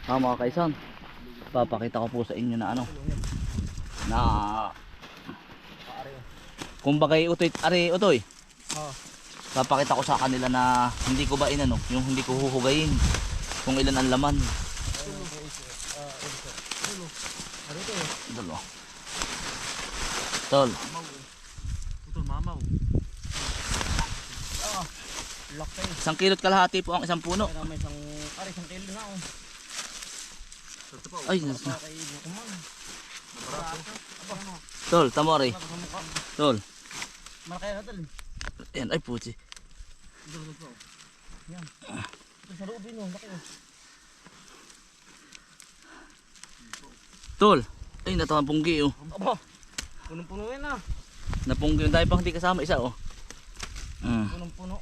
Mga kaisan, papakita ko po sa inyo na ano, na kumbaga utoy, are utoy. Papakita ko sa kanila na hindi ko ba inano, yung hindi ko huhugayin kung ilan ang laman. Dalo. Tol. Utol mamaw. Laki. 1 kilot kalahati po ang isang puno. May isang kilo na oh. Ay, tol, tamori. Tol. Malaki na tol. Ayan, ay puti. Yan. Ito sa loob yun, laki oh. Tol. Ay, natawan punggi oh. Aba, punong-puno yan ah. Napunggi yung dahil pang hindi kasama isa oh. Punong-puno.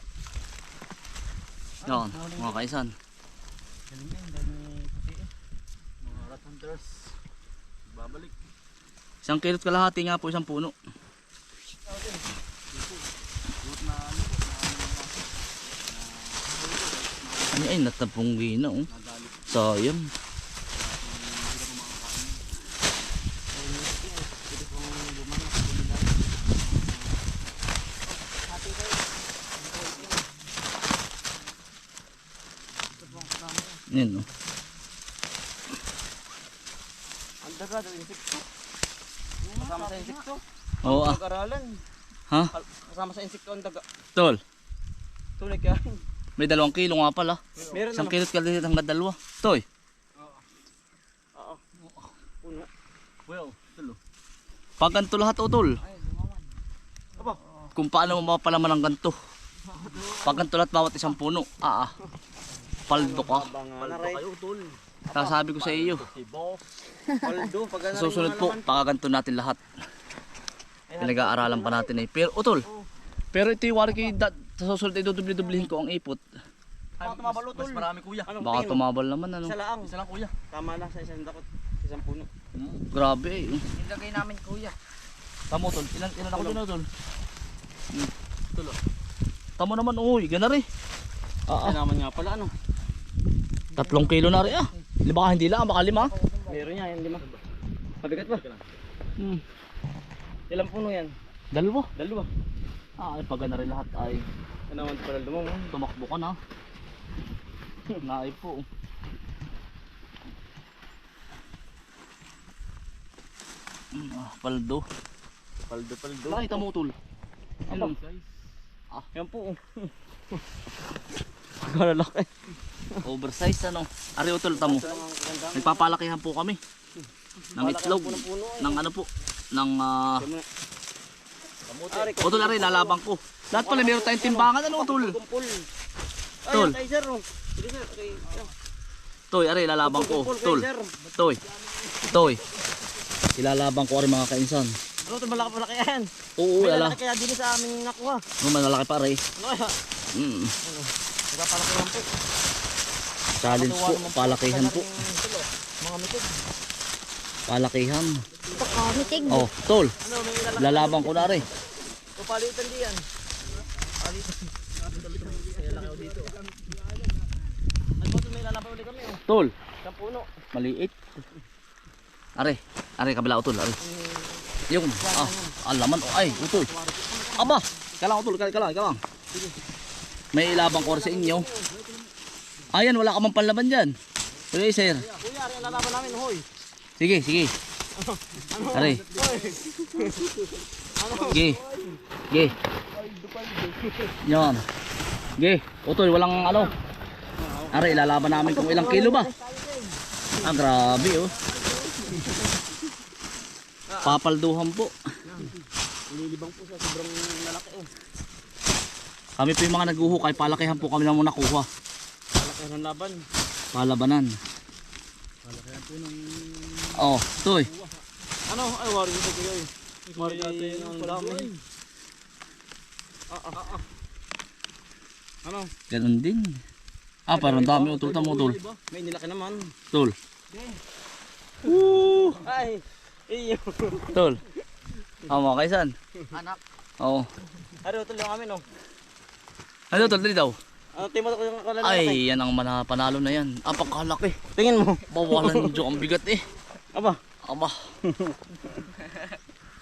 Yan, mga kaisan. Galing yan, dami puti eh. Mga rat hunters. Babalik. 1 kilot kalahati nga po isang puno. Ay, natapunggi na oh. Sayang. Yan oh. Ang daga daw insekto. Kasama sa insekto. Oo ah. Pag-aralan. Ha? Kasama sa insekto ang daga. Tol, Tunay ka. may 2 kilo nga pala. Meron 1 kilot kalahati hanggang 2. Toy. Oo. Puno. Well, tulo. Pag ganito lahat o tol. Ay, lumawan. Aba. Kung paano mo mapalaman ng ganito. Pag ganito lahat bawat isang puno. Paldo ka. Paldo kayo tol. Sabi ko sa iyo. Si boss. Paldo. Pag Sa susunod po, pakaganto natin lahat. Pinag-aaralan pa natin eh. Pero utol. Pero ito yung wari kayo, sa susunod ay dudubli-dublihin ko ang ipot. Baka tumabal o tol. Mas marami kuya. Anong Baka tingin mo? tumabal naman ano. Isa lang. Isa lang kuya. Tama lang sa isang dakot. Isang puno. Grabe eh. Ilagay namin kuya. Tamo tol, ilan ako dun tol? Tulo. Tamo naman uy, gana rin. Ay naman nga pala ano. 3 kilo na rin ah. Baka hindi lang, baka 5. Meron niya yan, 5. Mabigat ba? Ilang puno yan? 2. Dalawa. Ay pag gana rin lahat ay Ano naman pala lumang. tumakbo ka na. Naay po. Paldo. Paldo. Nakita mo tol. Ano? Yan po. Kalalaki. Oversize ano. Ari utol tamo. Nagpapalakihan po kami. Ng itlog. Ng ano po. Ng utol ari lalabang ko. Lahat pala meron tayong timbangan ano utol. Tol. Ay, sir. Sige sir. Okay. Toy ari lalabang ko. Tol. Toy. Toy. Ilalabang ko ari mga kainsan. Ano ito malaki yan? Oo, May ala. lalaki kaya din sa aming nakuha. Malaki pa rin. Ano kaya? Nagpapalaki yan po. Challenge po, palakihan po. Mga mitog. Palakihan. Mitig. Oh, tol. Ano, may ilalaki. Lalabang ko na rin. Papalitan di yan. Palitan. May lalaki dito. Nagboto may lalaki ulit kami. Tol, Isang puno. maliit. Are kabila utol, are. Yung, alaman, ay, utol. Aba, kalang utol, kalang. May ilabang ko rin sa inyo. Ayan, wala ka mang panlaban dyan. Okay, sir. Kuya, rin lalaban namin, hoy. Sige. Are. Sige. Yan. Sige, utol, walang ano. Are, ilalaban namin kung ilang kilo ba. Grabe oh. Papalduhan po. Nilibang po sa sobrang lalaki oh. Kami po yung mga naghuhukay, palakihan po kami na muna kuha. Lalaki ng laban. Palabanan. Palakihan po ng... Oh, toy. Ano? Ay, wari dito kuya eh. Wari natin ang dami. Ano? Ganun din. Parang dami utol. Tamo utol. May nilaki naman. Tol. Ay! Iyo! Tol. Mga kaisan. Anak! Oo. Ano ito lang kami no? Ano tol, dali daw. Ano timo ko yung kalalaki? Ay, yan ang panalo na yan. Apagkalaki. Tingin mo. Bawalan nyo ang bigat eh. Aba. Aba,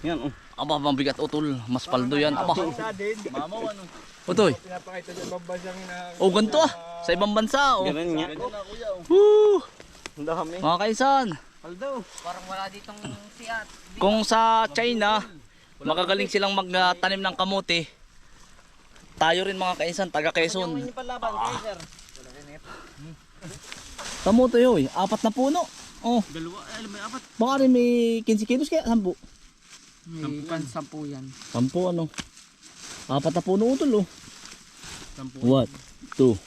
Yan oh. aba, ang bigat utol. Mas paldo yan. Aba. Mamaw ano. Utoy. Pinapakita sa ibang bansang na Oh, ganito ah. Sa ibang bansa oh. Ganun nga. Ganyan na kuya oh. Woo! Ang dami. Mga kaisan, Aldo. Parang wala ditong siyat. kung sa China, magagaling silang magtanim ng kamote. Tayo rin mga kaisan, taga Quezon. Yung panlaban, Kaiser. Kamote yoy, 4 na puno. Oh, Dalawa, ay may apat. baka rin may 15 kilos kaya 10. May pansampu yan. 10 ano. 4 na puno utol oh. 10. 1, 2,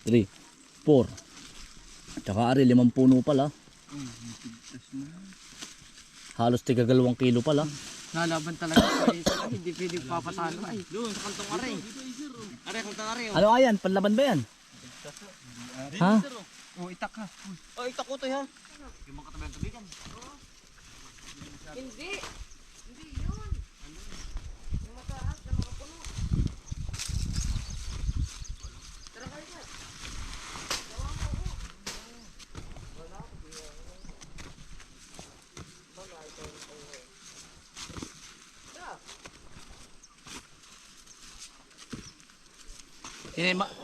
3, 4. Tsaka ari 5 puno pala. Halos tiga 2 kilo pala. Nalaban talaga sa isa. Hindi pwede papatalo. Ay, Doon, sa kantong are. Are, kantong are. Ano ayan? Panlaban ba yan? Ha? oh, itak ka. Oh, itak ko to ha. Yung mga katabi ng tubigan. Hindi. Hindi yun. Yung mataas na mga puno. Tara kayo ka.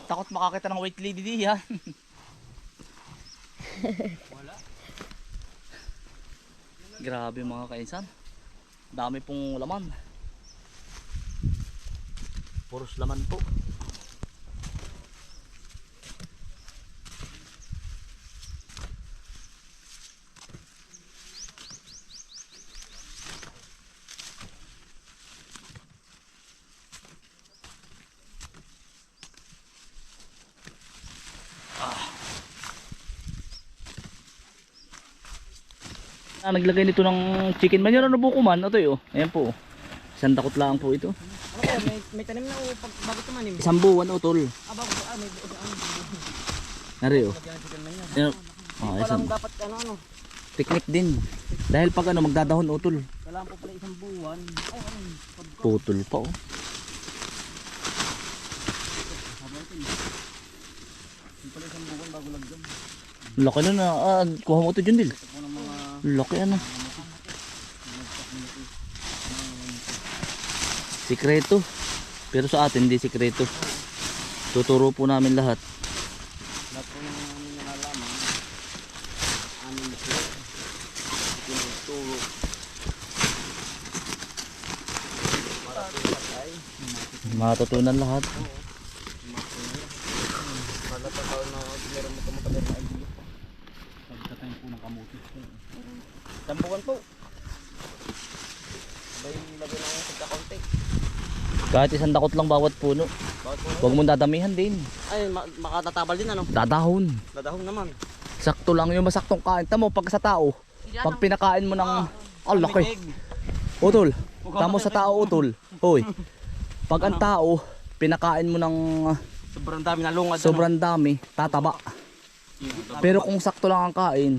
Takot makakita ng white lady di ha. Grabe mga kainsan. Dami pong laman. Puros laman po. Naglagay nito ng chicken manure ano buko man ito oh. Ayan po. Isang takot lang po ito. Ano kaya, may tanim na bago tumanim. Isang buwan utol. Bago, may Nari oh. lagyan ng chicken man yan. Ayan. Ah, Walang isang dapat ano. technique din. Dahil pag ano magdadahon utol. Kailangan po pala isang buwan. Ay, Putol pa oh. yung pala isang buwan bago lagyan. Laki na na. Kuha mo ito Jundil. Ano mga Laki ano. Sikreto. Pero sa atin hindi sikreto. Tuturo po namin lahat. lahat po ng namin nalalaman. Amin po. Tinuturo. Para po patay. Matutunan lahat. Para sa tao na meron mo tumatagal na idea. Pagkatayin po ng kamuti. Dambukan po. Bay lagyan ng pagkakonti. Kahit isang dakot lang bawat puno. Bakit po? Huwag mong dadamihan din. Ay, makatatabal din ano? Dadahon. Dadahon naman. Sakto lang yung masaktong kain. Tamo pag sa tao. Pag pinakain mo ng... Oh, laki. Utol. Tamo sa tao utol. Hoy. Pag ang tao, pinakain mo ng Sobrang dami na lungad. sobrang dami, tataba. Pero kung sakto lang ang kain,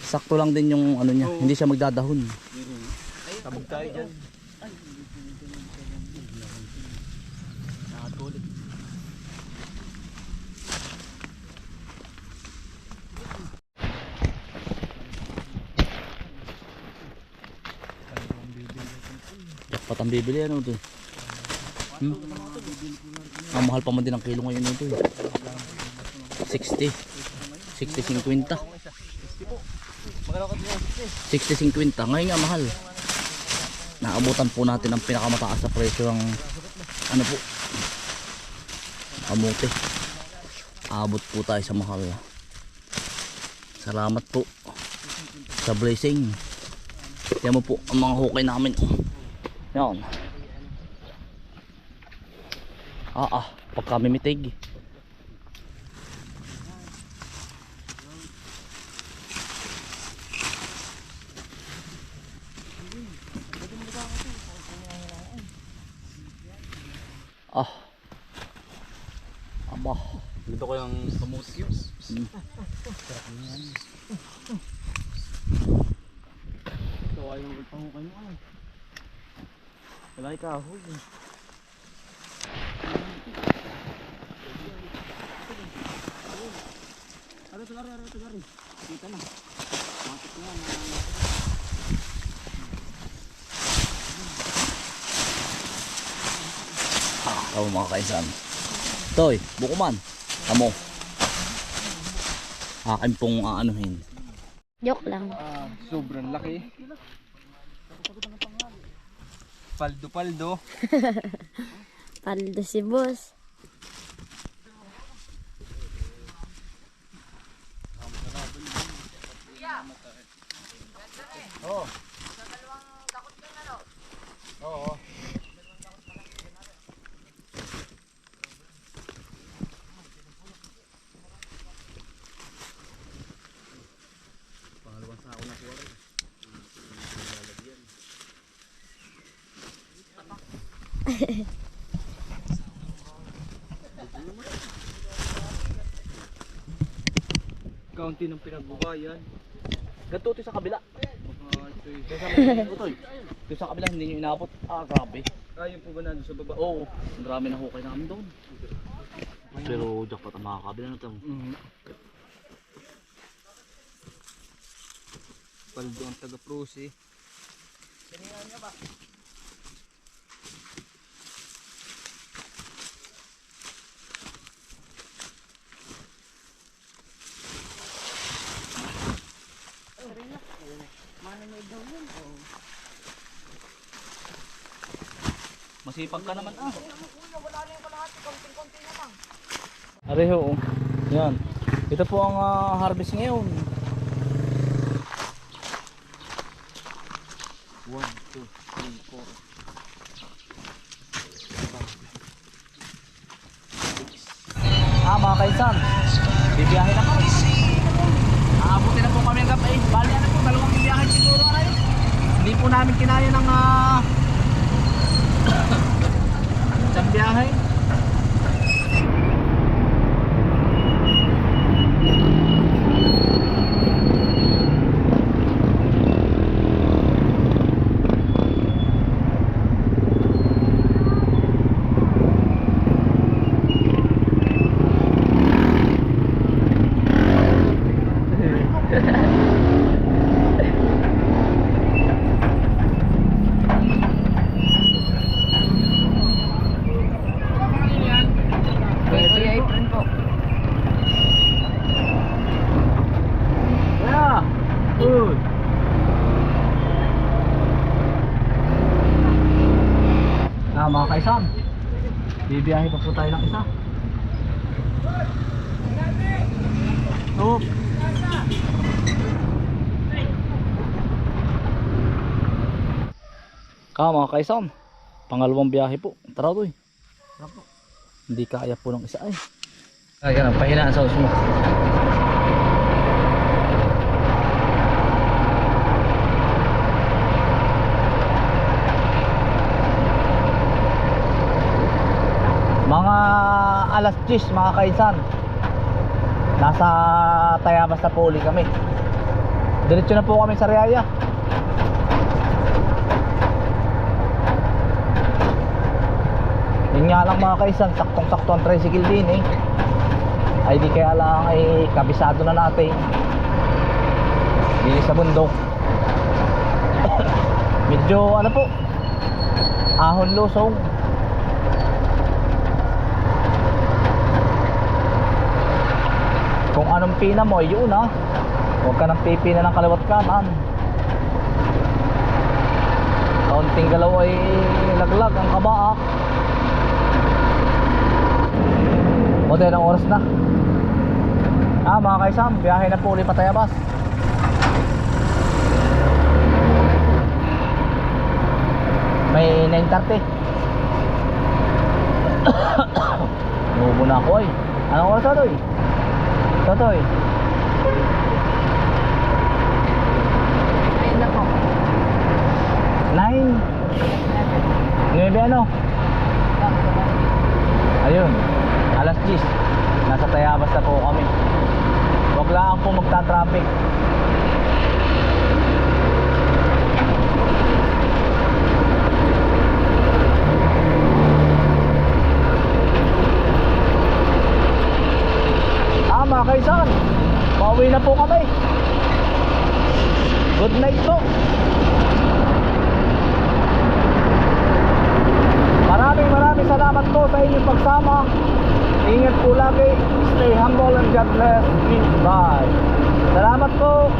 sakto lang din yung ano niya. Hindi siya magdadahon. Tabog tayo dyan. Nakatulit. Jackpot ang bibili ano ito. Ang mahal pa man din ang kilo ngayon ito. 60. 60-50. Magkano ka din 60-50. Ngayon nga mahal. Naabutan po natin ang pinakamataas na presyo ng ano po. Kamote. Abot po tayo sa mahal. Salamat po sa blessing. Yan mo po ang mga hukay namin. Yan. Pag kami mitig. Aba. Dito ko yung kamuti yun. Ito ay yung pangukay mo ano. Wala ikahoy. Kita na. Bakit nga na. Tama mga kaisan. Toy, bukuman. Tamo. Akin pong aanuhin. Joke lang. Sobrang laki. Paldo-paldo. Paldo si boss. Oo. Kaunti ng pinagbukayan. Ganito ito sa kabila. Ito Utoy. Ito sa kabila hindi nyo inabot. Grabe. Ayun po ba nandun sa baba? Oo. Ang dami na hukay namin doon. Pero jackpot ang makakabila na ito. Paldo ang taga-prose. Masipag ka naman Areho. Yan. Ito po ang harvest ngayon. 1, 2, 3, 4. Mga kaisan, bibiyahe na kami. Aabutin na po kami ng gabay. Bali ano po, dalawang biyahe siguro na yun. Hindi po namin kinaya ng isang biyahe. Mga kaisan, bibiyahe pa po tayo ng isa. Oop. Mga kaisan, pangalawang biyahe po. Tara doy. Hindi kaya po ng isa ay. Ay ganun, pahinaan sa usmo. Mga alas 10 mga kaisan, nasa Tayabas na po uli kami. Diretso na po kami sa Riaya. Yun nga lang mga kaisan, saktong-sakto ang tricycle din eh. Ay di kaya lang ay kabisado na natin dili sa bundok. Medyo ano po, ahon lusong. Kung anong pina mo, yun ah. Huwag ka nang pipina ng kaliwat kanan. Kaunting galaw ay laglag ang kabaak. O dahil ang oras na. Mga kaisam, biyahe na po ulit pa Tayabas. May 9:30. Nubo na ako eh. Anong oras na ito eh? Totoy. Ayun na po. 9. 9 ano? Ayun. Alas 10. Nasa Tayabas na po kami. Huwag lang po magta-traffic. Mga kaisan, Pauwi na po kami. Good night po. Maraming salamat po sa inyong pagsama. Ingat po lagi. Stay humble and God bless. Peace. Bye. Salamat po.